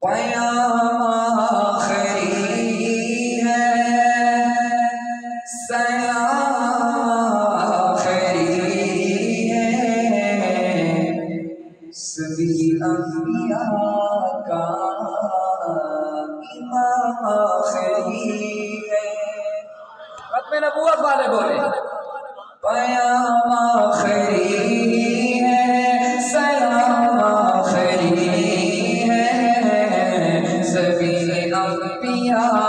پیام آخری ہے، سلام آخری ہے، سبھی انبیاء کا امام آخری ہے۔ ختم نبوت والے بولے پیام آخری ہے، سلام آخری ہے، سبھی انبیاء